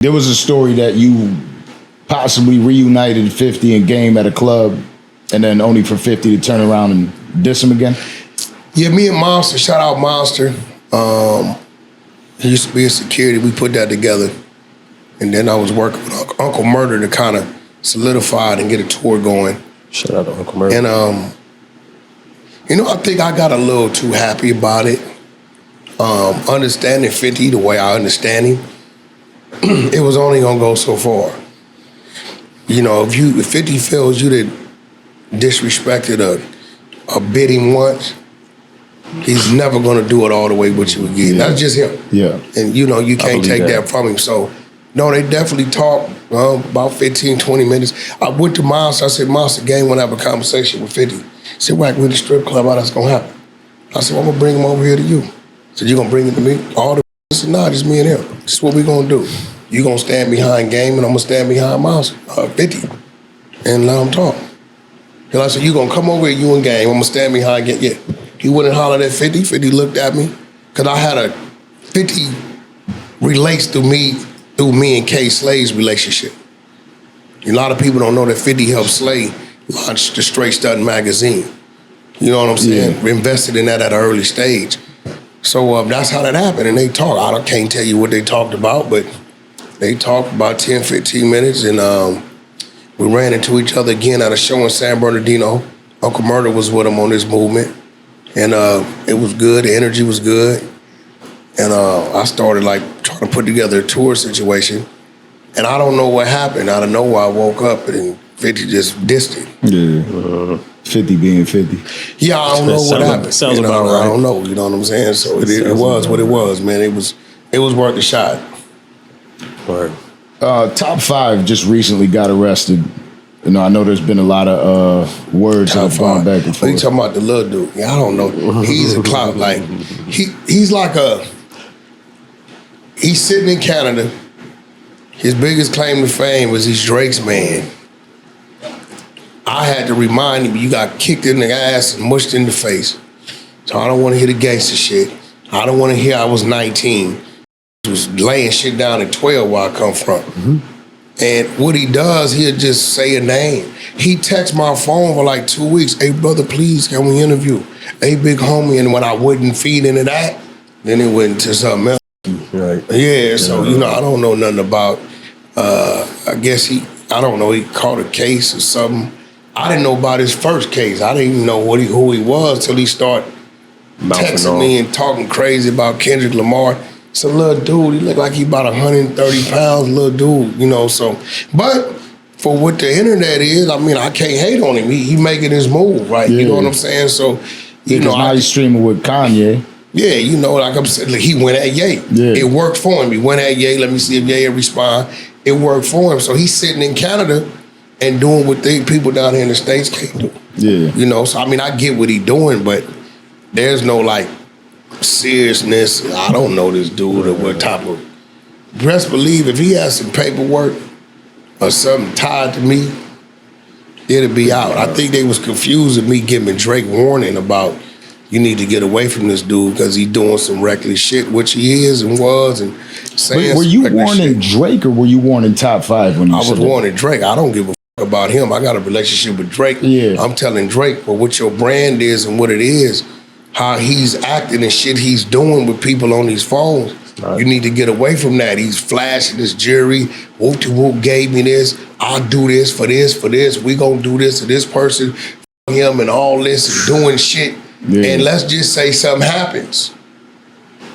There was a story that you possibly reunited 50 in game at a club, and then only for 50 to turn around and diss him again. Yeah, me and Monster, shout out Monster. He used to be in security. We put that together. And then I was working with Uncle Murder to kind of solidify it and get a tour going. Shout out to Uncle Murder. And, I think I got a little too happy about it. Understanding 50 the way I understand him, it was only gonna go so far. If 50 feels you did disrespected a bidding once, he's never gonna do it all the way with you again. Yeah. That's just him. Yeah. And you can't take that from him. So no, they definitely talked about 15, 20 minutes. I went to Monster, I said, Monster, gang wanna have a conversation with 50. He said, Wack, we're in the strip club, how that's gonna happen? I said, well, I'm gonna bring him over here to you. I said, you gonna bring him to me? All the I said, nah, just me and him. This is what we gonna do. You gonna stand behind game and I'm gonna stand behind Monster, 50, and let him talk. And I said, you gonna come over here, you and game, I'm gonna stand behind game. Yeah. He went and hollered at 50, 50 looked at me, cause I had a 50 relates through me and K Slay's relationship. A lot of people don't know that 50 helped Slay launch the Straight Stud magazine. You know what I'm saying? Yeah. We invested in that at an early stage. So that's how that happened, and they talked. I can't tell you what they talked about, but they talked about 10, 15 minutes, and we ran into each other again at a show in San Bernardino. Uncle Murder was with him on this movement, and it was good. The energy was good, and I started trying to put together a tour situation, and I don't know what happened. Out of nowhere, I woke up and 50 just dissed it. Yeah. 50 being 50. Yeah, I don't know what happened. Sounds about right. I don't know, you know what I'm saying? So it was what it was, man. It was worth the shot. Word. Top 5 just recently got arrested. I know there's been a lot of words that have gone back and forth. What you talking about, the little dude? Yeah, I don't know. He's a clout. He's he's sitting in Canada. His biggest claim to fame was he's Drake's man. I had to remind him, you got kicked in the ass and mushed in the face. So I don't want to hear the gangster shit. I don't want to hear I was 19. He was laying shit down at 12 where I come from. Mm-hmm. And what he does, he'll just say a name. He texts my phone for 2 weeks. Hey, brother, please, can we interview? Hey, big homie. And when I wouldn't feed into that, then it went to something else. Right. Yeah, so, I don't know nothing about, I guess he caught a case or something. I didn't know about his first case. I didn't even know who he was till he started texting me and talking crazy about Kendrick Lamar. It's a little dude. He looked like he about 130 pounds, little dude, so. But for what the internet is, I can't hate on him. He making his move, right? Yeah. You know what I'm saying? So, now he's streaming with Kanye. Yeah, like I'm saying, he went at Ye. Yeah. It worked for him. He went at Ye. Let me see if Ye respond. It worked for him. So he's sitting in Canada and doing what people down here in the States can't do. Yeah. So I get what he's doing, but there's no seriousness. I don't know this dude or what type of. Best believe if he has some paperwork or something tied to me, it'll be out. I think they was confused with me giving Drake warning about you need to get away from this dude because he's doing some reckless shit, which he is and was, and saying. Were you warning Drake or were you warning Top 5 when you said that? I was warning Drake. I don't give a about him. I got a relationship with Drake. Yeah. I'm telling Drake, but what your brand is and what it is, how he's acting and shit he's doing with people on these phones. Right. You need to get away from that. He's flashing his jewelry. Whoop-de-whoop gave me this. I'll do this for this, for this. We gonna do this to this person, him and all this and doing shit. Yeah. And let's just say something happens.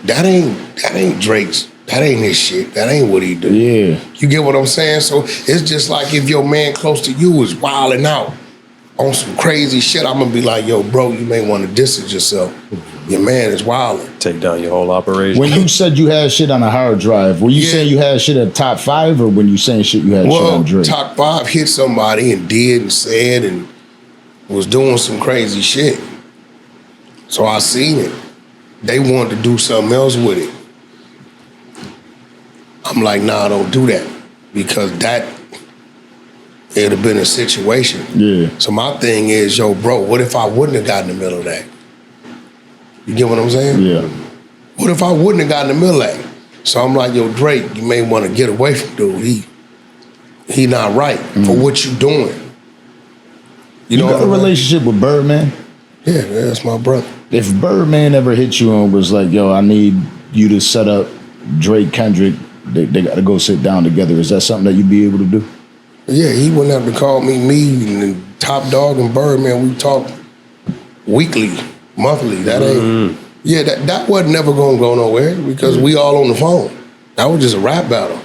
That ain't Drake's. That ain't his shit. That ain't what he do. Yeah. You get what I'm saying? So it's just like if your man close to you is wilding out on some crazy shit, I'm gonna be like, yo, bro, you may want to distance yourself. Your man is wilding. Take down your whole operation. When you said you had shit on a hard drive, were you saying you had shit at Top 5 or when you saying shit you had shit on Drake? Top 5 hit somebody and did and said and was doing some crazy shit. So I seen it. They wanted to do something else with it. I'm like, nah, don't do that. Because it'd have been a situation. Yeah. So my thing is, yo, bro, what if I wouldn't have gotten in the middle of that? You get what I'm saying? Yeah. What if I wouldn't have gotten in the middle of that? So I'm like, yo, Drake, you may want to get away from dude. He not right for what you doing. You got a relationship with Birdman? Yeah, that's my brother. If Birdman ever hit you and was like, yo, I need you to set up Drake, Kendrick, they got to go sit down together, is that something that you'd be able to do? Yeah, he wouldn't have to call me and Top Dog and Birdman, we talk weekly, monthly. That ain't, yeah, that wasn't never gonna go nowhere because we all on the phone. That was just a rap battle.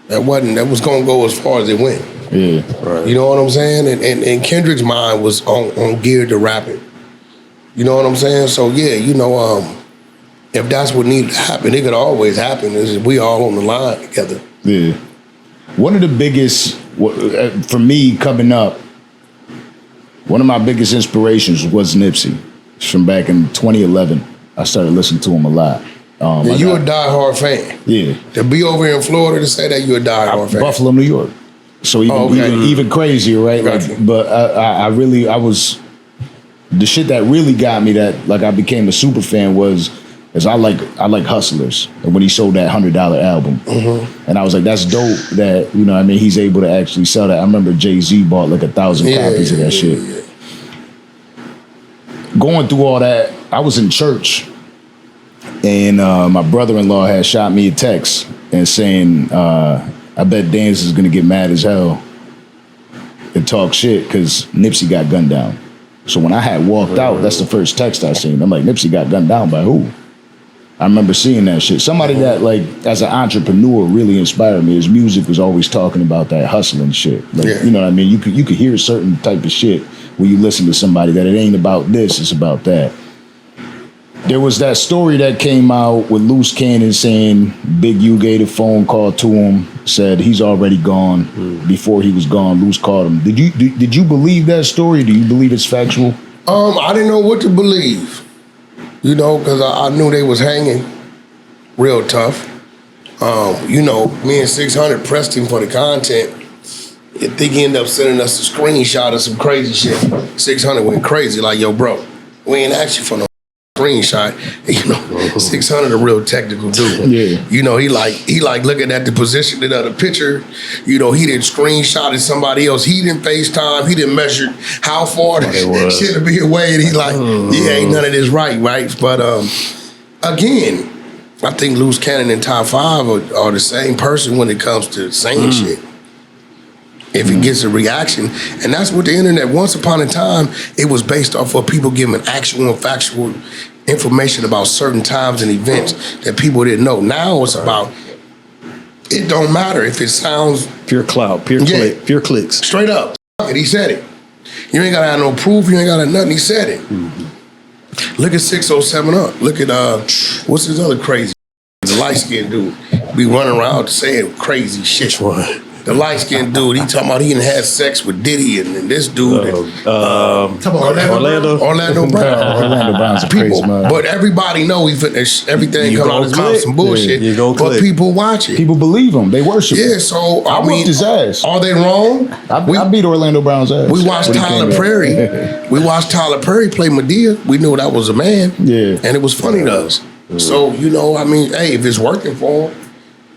That was gonna go as far as it went. Yeah, right. You know what I'm saying? And Kendrick's mind was on geared to rapping. You know what I'm saying? So yeah, you know, if that's what needed to happen, it could always happen. Is we all on the line together. Yeah. One of the biggest, for me coming up, one of my biggest inspirations was Nipsey. From back in 2011, I started listening to him a lot. You a diehard fan. Yeah. To be over here in Florida to say that you a diehard fan. Buffalo, New York. So even crazier, right? Gotcha. Like, but I was, the shit that really got me that like I became a super fan was I like Hustlers, and when he sold that $100 album, and I was like, that's dope that, you know what I mean, he's able to actually sell that. I remember Jay-Z bought like 1,000 copies of that shit. Yeah. Going through all that, I was in church, and my brother-in-law had shot me a text and saying, I bet Dance is gonna get mad as hell and talk shit because Nipsey got gunned down. So when I had walked out, that's the first text I seen. I'm like, Nipsey got gunned down by who? I remember seeing that shit. Somebody that, like, as an entrepreneur really inspired me. His music was always talking about that hustling shit. Like, you know what I mean? You could hear a certain type of shit when you listen to somebody that it ain't about this, it's about that. There was that story that came out with Loose Cannon saying Big U gave a phone call to him, said he's already gone. Before he was gone, Loose called him. Did you believe that story? Do you believe it's factual? I didn't know what to believe. You know, because I knew they was hanging real tough. You know, me and 600 pressed him for the content. I think he ended up sending us a screenshot of some crazy shit. 600 went crazy, like, yo, bro, we ain't asked you for no screenshot. You know, 600 a real technical dude. Yeah. You know, he like looking at the positioning of the picture. You know, he didn't screenshot somebody else. He didn't FaceTime. He didn't measure how far the shit to be away. And he like, yeah, ain't none of this right? But again, I think Loose Cannon and Top 5 are the same person when it comes to saying shit. If it gets a reaction. And that's what the internet, once upon a time, it was based off of people giving actual and factual information about certain times and events that people didn't know. Now it's about, it don't matter if it sounds... Pure clout, pure clicks. Straight up. He said it. You ain't gotta have no proof, you ain't gotta have nothing, he said it. Look at 607 Up. Look at, what's his other crazy? The light-skinned dude. Be running around saying crazy shit. Which one? The light-skinned dude, he talking about he done had sex with Diddy and this dude. Orlando Brown. Orlando Brown's a crazy man. But everybody know everything come out his mouth some bullshit. But people watch it. People believe him. They worship him. Yeah, so I whooped his ass. Are they wrong? I beat Orlando Brown's ass. We watched Tyler Perry. We watched Tyler Perry play Medea. We knew that was a man. Yeah. And it was funny to us. So, you know, I mean, hey, if it's working for him,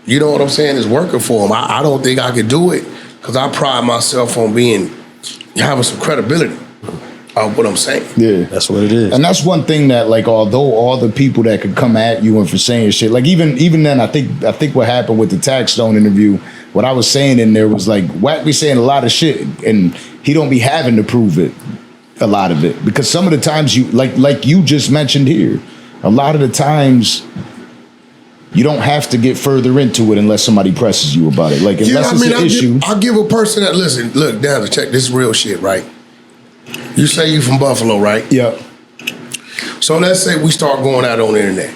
you know what I'm saying? It's working for him. I don't think I could do it because I pride myself on having some credibility of what I'm saying. Yeah, that's what it is. And that's one thing that, like, although all the people that could come at you and for saying shit, like even then, I think what happened with the Taxstone interview, what I was saying in there was like, Wack be saying a lot of shit, and he don't be having to prove it, a lot of it, because some of the times you like you just mentioned here, a lot of the times. You don't have to get further into it unless somebody presses you about it. Like, unless it's an issue. I'll give a person that, listen, look, down to check this real shit, right? You say you from Buffalo, right? Yeah. So let's say we start going out on the internet,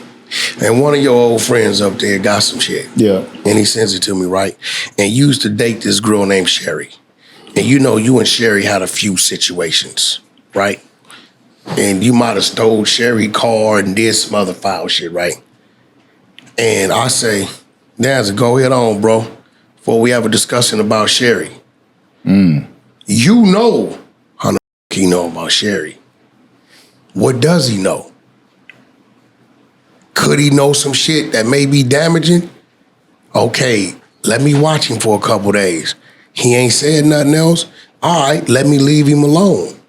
and one of your old friends up there got some shit. Yeah. And he sends it to me, right? And you used to date this girl named Sherry. And you know you and Sherry had a few situations, right? And you might have stole Sherry's car and did some other foul shit, right? And I say, Danza, go ahead on, bro, before we have a discussion about Sherry. You know how the he know about Sherry. What does he know? Could he know some shit that may be damaging? Okay, let me watch him for a couple days. He ain't said nothing else. All right, let me leave him alone.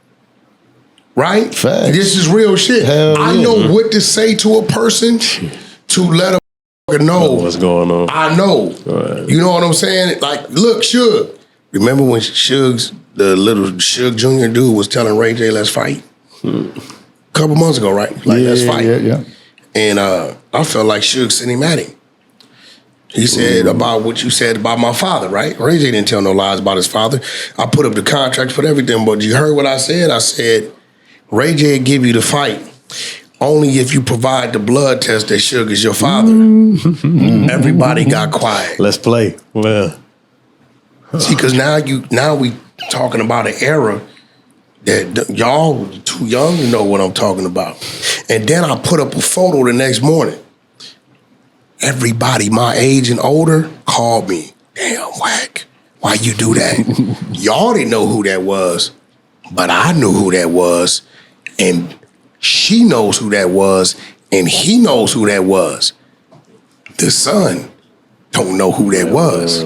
Right? Facts. This is real shit. I know what to say to a person to let a know what's going on. I know. Right. You know what I'm saying? Like, look, Suge. Remember when the little Suge Jr. dude was telling Ray J, let's fight? A couple months ago, right? Like, let's fight. Yeah. And I felt like Suge sent him at him. He said about what you said about my father, right? Ray J didn't tell no lies about his father. I put up the contracts, put everything, but you heard what I said? I said, Ray J will give you the fight only if you provide the blood test that Suge is your father. Everybody got quiet. Let's play. Well, see, because now we talking about an era that y'all too young to know what I'm talking about. And then I put up a photo the next morning. Everybody my age and older called me. Damn, Wack, why you do that? Y'all didn't know who that was, but I knew who that was. And she knows who that was, and he knows who that was. The son don't know who that was.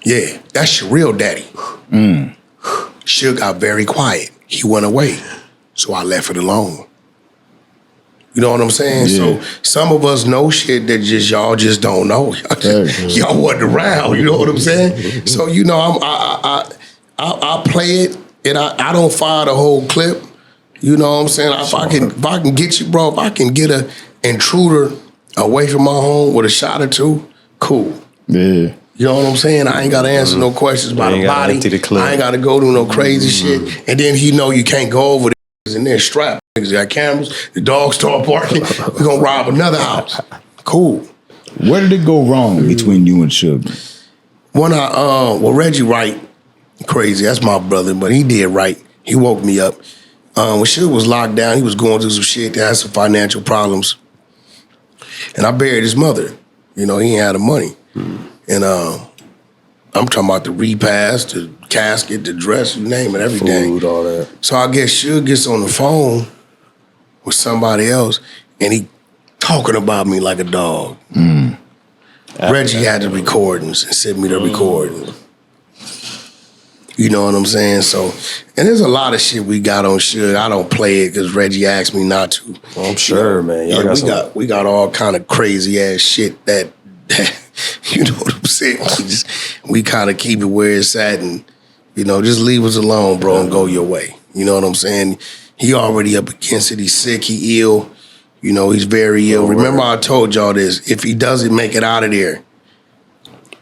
Yeah, that's your real daddy. Suge got very quiet. He went away. So I left it alone. You know what I'm saying? Yeah. So some of us know shit that y'all just don't know. Y'all wasn't around. You know what I'm saying? So I play it, and I don't fire the whole clip. You know what I'm saying? If I can get you, bro, if I can get an intruder away from my home with a shot or two, cool. Yeah. You know what I'm saying? I ain't got to answer no questions about the body. I ain't got to go do no crazy shit. And then he know you can't go over there and they're strapped. Niggas got cameras. The dogs start barking. We're going to rob another house. Cool. Where did it go wrong between you and Suge? When Reggie Wright, crazy, that's my brother, but he did right. He woke me up. When Suge was locked down, he was going through some shit. They had some financial problems. And I buried his mother. You know, he ain't had the money. And I'm talking about the repast, the casket, the dress, you name it, everything. Food, all that. So I guess Suge gets on the phone with somebody else, and he talking about me like a dog. Reggie had the recordings and sent me the recording. You know what I'm saying? So, and there's a lot of shit we got on Suge. I don't play it because Reggie asked me not to. Well, I'm sure, man. We got all kind of crazy ass shit that you know what I'm saying? We kind of keep it where it's at, and just leave us alone, bro, and go your way. You know what I'm saying? He already up against it. He's sick. He ill. He's very ill. Remember, I told y'all this. If he doesn't make it out of there,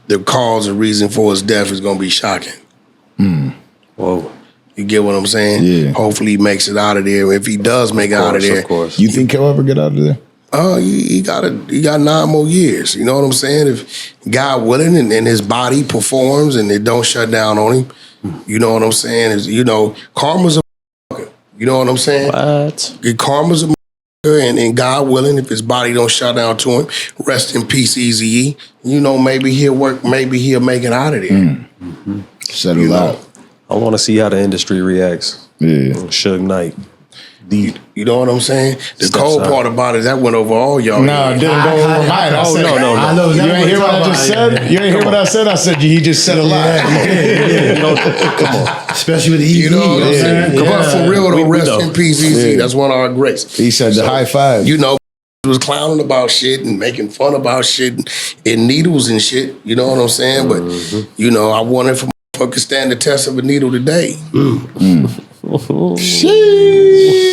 the cause and reason for his death is gonna be shocking. Whoa. You get what I'm saying? Yeah. Hopefully he makes it out of there. If he does make it out of there, of course. You think he'll ever get out of there? He got 9 more years. You know what I'm saying? If God willing and his body performs and it don't shut down on him, you know what I'm saying? Karma's a motherfucker. You know what I'm saying? What? Karma's a motherfucker, and God willing, if his body don't shut down to him, rest in peace, Eazy-E. Maybe he'll work. Maybe he'll make it out of there. Settle out. I want to see how the industry reacts. Yeah. Suge Knight. You know what I'm saying? The cold part about it, that went over all y'all. No, it didn't go over mine. No. I know. You ain't hear what I just said? You ain't hear what I said? I said he just said a lie. Come on. Especially with Eazy. You know what I'm saying? But for real, though, rest know. in peace, Eazy. That's one of our greats. He said the high five. Was clowning about shit and making fun about shit and needles and shit. You know what I'm saying? But, I wanted for motherfuckers stand the test of a needle today. Sheesh.